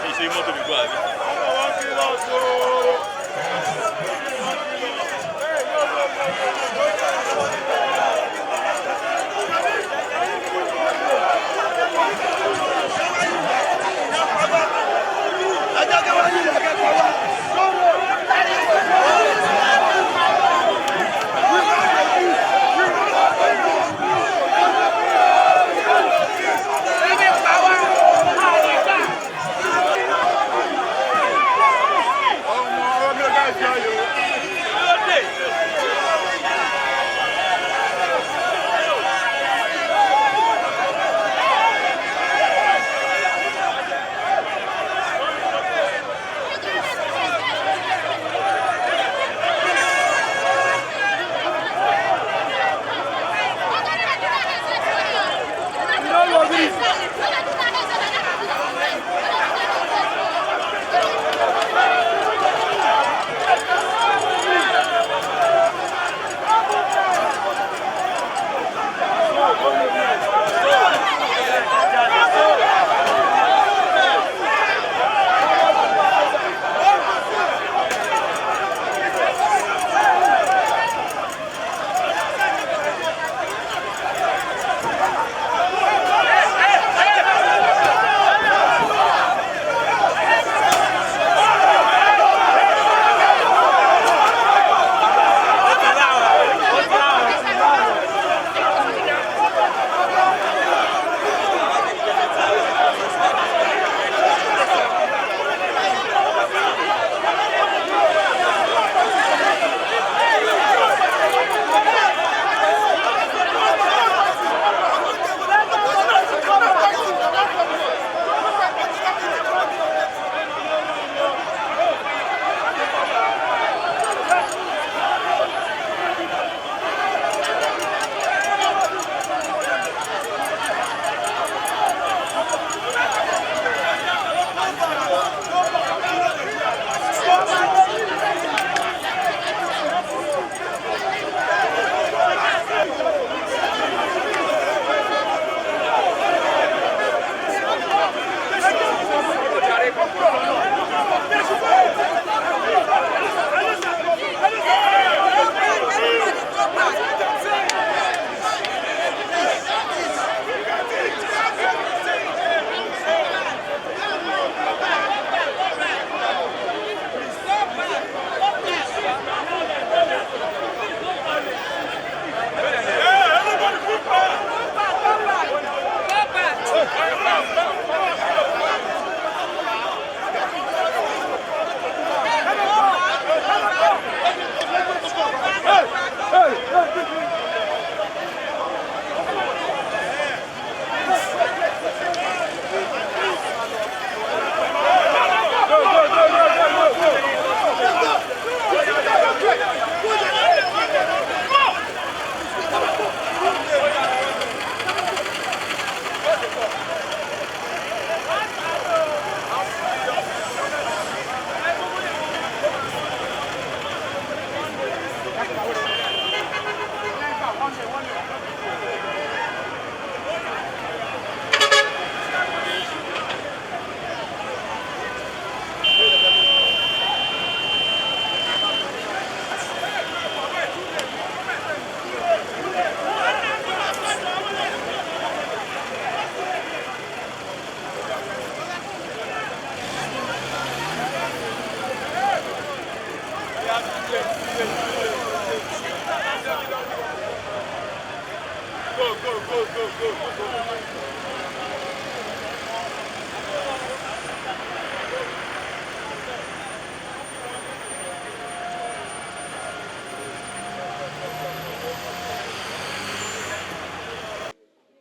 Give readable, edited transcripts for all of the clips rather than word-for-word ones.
fi ṣe mọ́tò gbogbo àbí.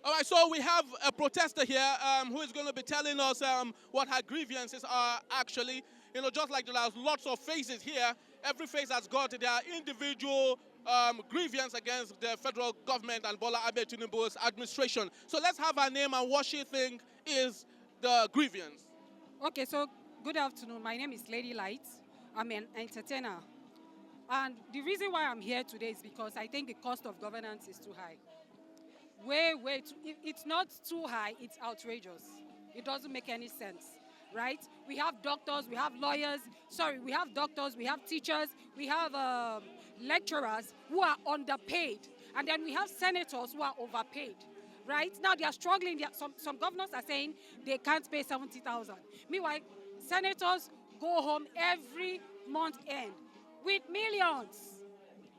All right, so we have a protester here who is going to be telling us what her grievances are actually. You know, just like there's lots of faces here, every face has got their individual grievance against the federal government and Bola Ahmed Tinubu's administration. So let's have her name and what she thinks is the grievance. Okay, so good afternoon. My name is Lady Light. I'm an entertainer. And the reason why I'm here today is because I think the cost of governance is too high. It's not too high, it's outrageous. It doesn't make any sense. right? We have doctors, we have lawyers, we have doctors, we have teachers, we have lecturers who are underpaid, and then we have senators who are overpaid. Right now, they are struggling. Some governors are saying they can't pay 70,000. Meanwhile, senators go home every month end with millions.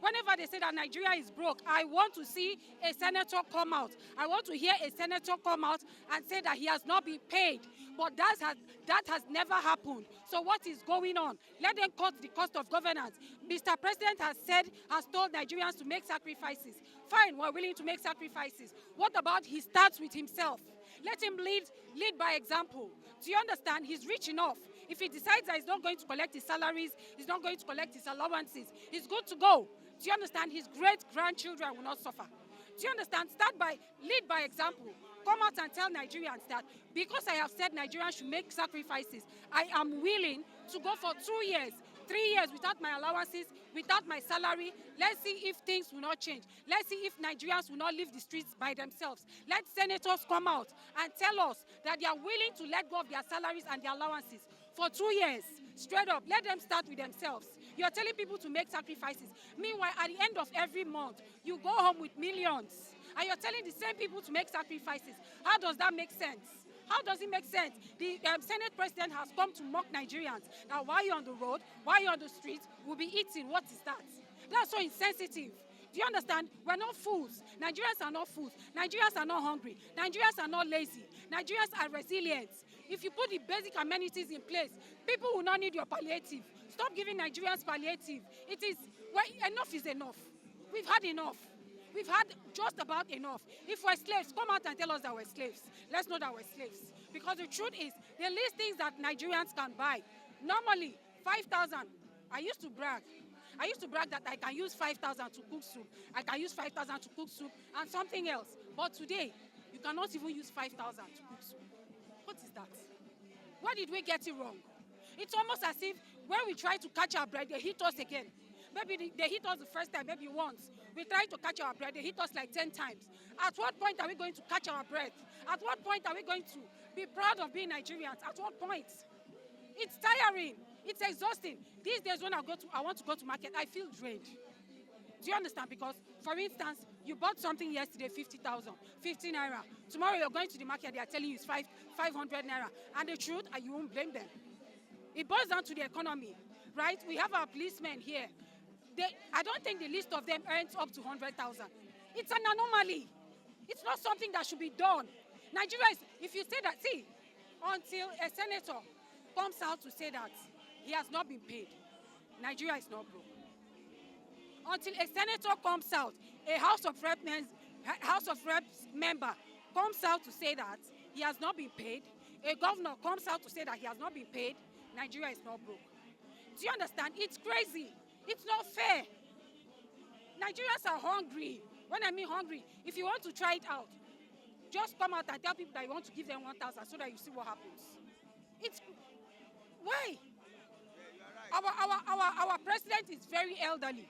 Whenever they say that Nigeria is broke, I want to see a senator come out. I want to hear a senator come out and say that he has not been paid. But that has never happened. So what is going on? Let them cut the cost of governance. Mr. President has told Nigerians to make sacrifices. Fine, we're willing to make sacrifices. What about he starts with himself? Let him lead by example. Do you understand? He's rich enough. If he decides that he's not going to collect his salaries, he's not going to collect his allowances, he's good to go. Do you understand? His great-grandchildren will not suffer. Do you understand? Lead by example. Come out and tell Nigerians that because I have said Nigerians should make sacrifices, I am willing to go for 2 years, 3 years without my allowances, without my salary. Let's see if things will not change. Let's see if Nigerians will not leave the streets by themselves. Let senators come out and tell us that they are willing to let go of their salaries and their allowances for 2 years. Straight up, let them start with themselves. You're telling people to make sacrifices. Meanwhile, at the end of every month, you go home with millions. And you're telling the same people to make sacrifices. How does that make sense? How does it make sense? The Senate President has come to mock Nigerians. Now, while you're on the road, while you're on the streets, we'll be eating. What is that? That's so insensitive. Do you understand? We're not fools. Nigerians are not fools. Nigerians are not hungry. Nigerians are not lazy. Nigerians are resilient. If you put the basic amenities in place, people will not need your palliative. Stop giving Nigerians palliative. Enough is enough. We've had enough. We've had just about enough. If we're slaves, come out and tell us that we're slaves. Let's know that we're slaves. Because the truth is, the least things that Nigerians can buy, normally 5,000. I used to brag that I can use 5,000 to cook soup. I can use 5,000 to cook soup and something else. But today, you cannot even use 5,000 to cook soup. What is that? Why did we get it wrong? It's almost as if when we try to catch our bread, they hit us again. Maybe they hit us the first time, maybe once. We try to catch our breath, they hit us like 10 times. At what point are we going to catch our breath? At what point are we going to be proud of being Nigerians? At what point? It's tiring. It's exhausting. These days when I want to go to market, I feel drained. Do you understand? Because, for instance, you bought something yesterday, 50,000, 50 naira. Tomorrow you're going to the market, they are telling you it's 500 naira. And the truth, and you won't blame them. It boils down to the economy, right? We have our policemen here. I don't think the list of them earns up to 100,000. It's an anomaly. It's not something that should be done. Nigeria is, if you say that, see, until a senator comes out to say that he has not been paid, Nigeria is not broke. Until a senator comes out, a House of Reps member comes out to say that he has not been paid, a governor comes out to say that he has not been paid, Nigeria is not broke. Do you understand? It's crazy. It's not fair. Nigerians are hungry. When I mean hungry, if you want to try it out, just come out and tell people that you want to give them 1,000 so that you see what happens. Why? Our president is very elderly.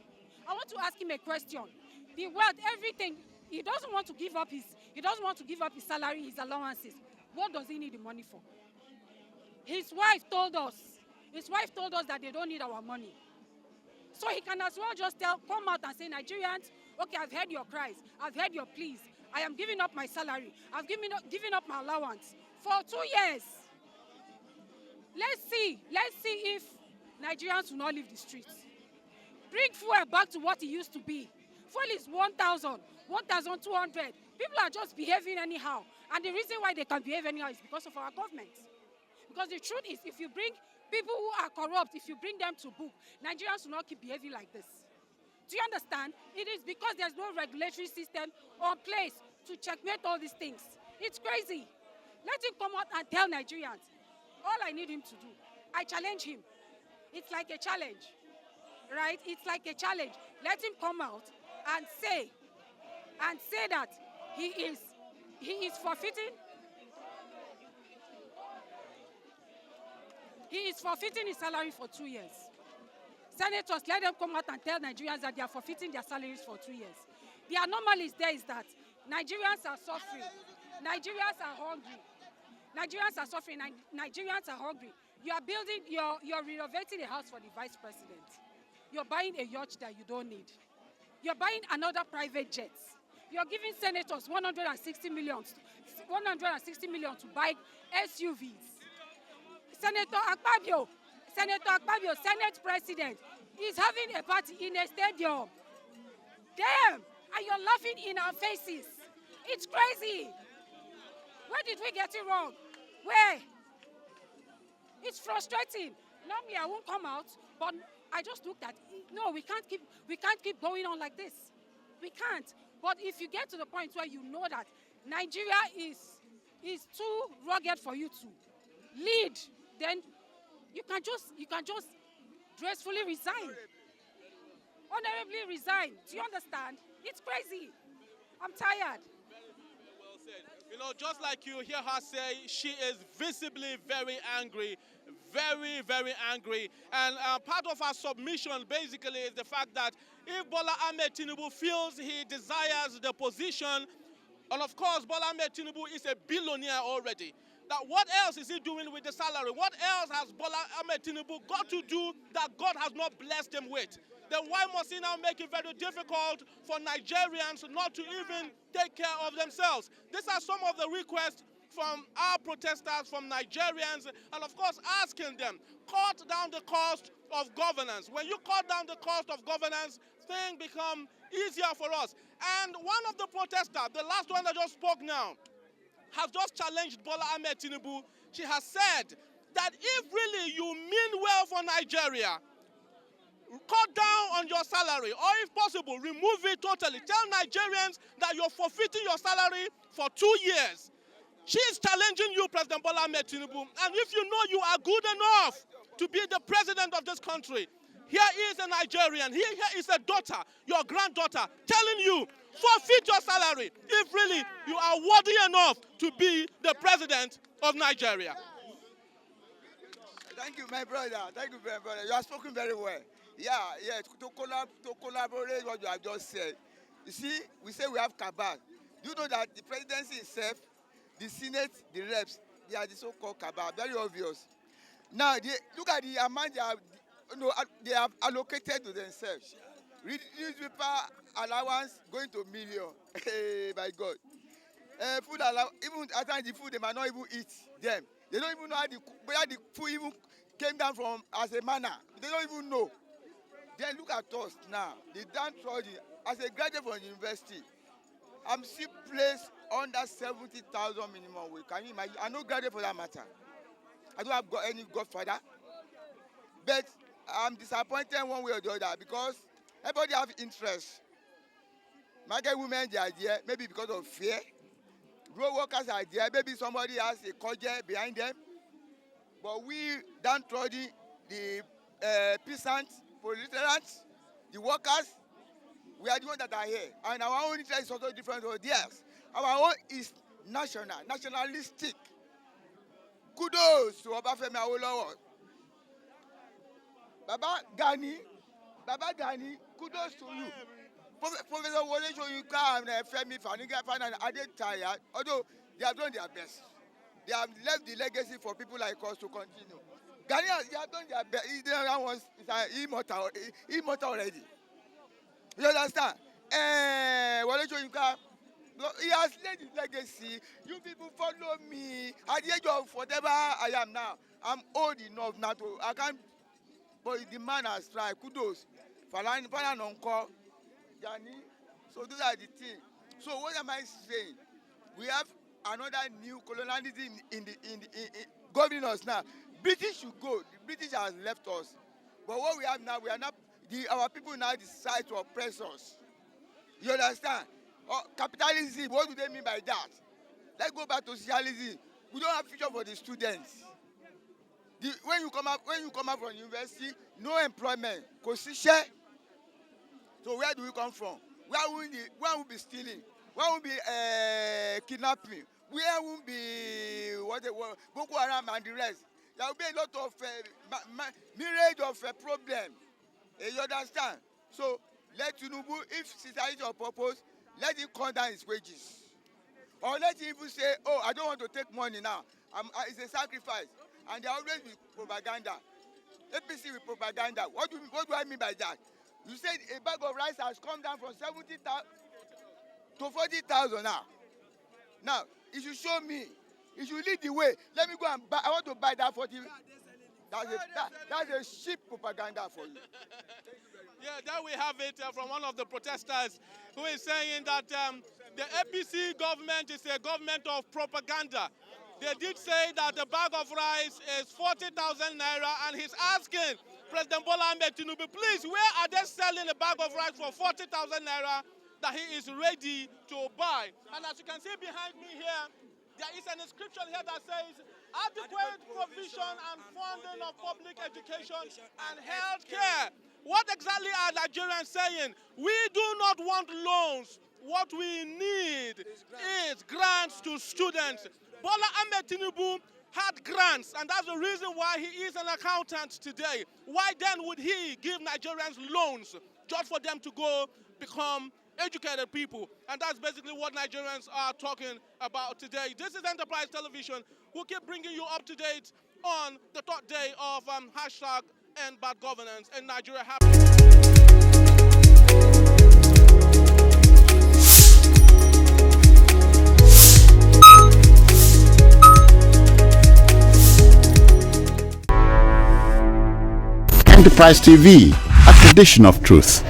I want to ask him a question. The wealth, everything, he doesn't want to give up his salary, his allowances. What does he need the money for? His wife told us that they don't need our money. So he can as well just come out and say, Nigerians, okay, I've heard your cries, I've heard your pleas, I am giving up my salary, I've given up my allowance for 2 years. Let's see if Nigerians will not leave the streets. Bring fuel back to what it used to be. Fuel is 1,000, 1,200. People are just behaving anyhow. And the reason why they can behave anyhow is because of our government. Because the truth is, if you bring people who are corrupt, if you bring them to book, Nigerians will not keep behaving like this. Do you understand? It is because there's no regulatory system on place to checkmate all these things. It's crazy. Let him come out and tell Nigerians. All I need him to do, I challenge him. It's like a challenge, right? It's like a challenge. Let him come out and say that he is forfeiting. He is forfeiting his salary for 2 years. Senators, let them come out and tell Nigerians that they are forfeiting their salaries for 2 years. The anomaly there is that Nigerians are suffering. Nigerians are hungry. Nigerians are suffering. Nigerians are hungry. You are building, you're renovating a house for the vice president. You're buying a yacht that you don't need. You're buying another private jet. You're giving senators 160 million to buy SUVs. Senator Akpabio, Senate President, is having a party in a stadium. Damn! And you're laughing in our faces. It's crazy. Where did we get it wrong? Where? It's frustrating. Normally I won't come out, but I just looked at it. No, we can't keep going on like this. We can't. But if you get to the point where you know that Nigeria is too rugged for you to lead, then you can just gracefully resign. Honorably resign. Do you understand? It's crazy. I'm tired. Well said. You know, just like you hear her say, she is visibly very angry. Very, very angry. And part of her submission basically is the fact that if Bola Ahmed Tinubu feels he desires the position, and of course Bola Ahmed Tinubu is a billionaire already, that what else is he doing with the salary? What else has Bola Ahmed Tinubu got to do that God has not blessed him with? Then why must he now make it very difficult for Nigerians not to even take care of themselves? These are some of the requests from our protesters, from Nigerians, and of course asking them, cut down the cost of governance. When you cut down the cost of governance, things become easier for us. And one of the protesters, the last one that just spoke now, has just challenged Bola Ahmed Tinubu. She has said that if really you mean well for Nigeria, cut down on your salary, or if possible, remove it totally. Tell Nigerians that you're forfeiting your salary for 2 years. She is challenging you, President Bola Ahmed Tinubu. And if you know you are good enough to be the president of this country, here is a Nigerian, here is a daughter, your granddaughter, telling you, forfeit your salary if really you are worthy enough to be the president of Nigeria. Thank you, my brother. Thank you, my brother. You have spoken very well. Yeah. To collaborate what you have just said. You see, we say we have cabal. You know that the presidency itself, the Senate, the reps, they are the so-called cabal. Very obvious. Now, look at the amount they have allocated to themselves. Newspaper allowance going to million. Hey, my God. Food allowance, even at times the food they might not even eat them. They don't even know whether the food even came down from as a manner. They don't even know. Then look at us now. The downtrodden, as a graduate from university, I'm still placed under 70,000 minimum wage. Can you imagine? I no graduate for that matter. I don't have any godfather. But I'm disappointed one way or the other because everybody have interest. Market women, they are there, maybe because of fear. Road workers are there, maybe somebody has a codger behind them. But we downtrodden, the peasants, proletariats, the workers, we are the ones that are here. And our own interest is also different from theirs. Our own is nationalistic. Kudos to Obafemi Awolowo. Baba Gani, kudos to you. Professor Wole Soyinka and Femi Fani-Nwa Adeniyi, although they have done their best. They have left the legacy for people like us to continue. Ghanaians, they have done their best. They are immortal already. You understand? Wole Soyinka, he has laid his legacy. You people follow me. At the age of whatever I am now, I'm old enough now to, I can't, but the man has tried. Kudos. Falana Nonko, Gani. So those are the things. So what am I saying? We have another new colonialism in governing us now. British should go. The British has left us. But what we have now, we are not, our people now decide to oppress us. You understand? Capitalism, what do they mean by that? Let's go back to socialism. We don't have future for the students. When you come out from university, no employment. Kosishe. So where do we come from? Where will be stealing? Where will be kidnapping? Where will be Boko Haram and the rest? There will be a lot of myriad of problems. You understand? So let Tinubu, if society of purpose, let him cut down his wages. Or let him even say, oh, I don't want to take money now. It's a sacrifice. And they always be propaganda. APC with propaganda. What do I mean by that? You said a bag of rice has come down from 70,000 to 40,000 now. Now, it should show me. It should lead the way. Let me go and buy. I want to buy that 40. That's a cheap propaganda for you. Yeah, there we have it from one of the protesters who is saying that the APC government is a government of propaganda. They did say that the bag of rice is 40,000 naira, and he's asking President Bola Ahmed Tinubu, please, where are they selling a bag of rice for 40,000 naira that he is ready to buy? And as you can see behind me here, there is an inscription here that says, adequate provision and funding of public education and health care. What exactly are Nigerians saying? We do not want loans. What we need is grants to students. Bola Ahmed Tinubu had grants, and that's the reason why he is an accountant today. Why then would he give Nigerians loans just for them to go become educated people? And that's basically what Nigerians are talking about today. This is Enterprise Television. We'll keep bringing you up to date on the third day of hashtag End Bad Governance in Nigeria. Enterprise TV, a tradition of truth.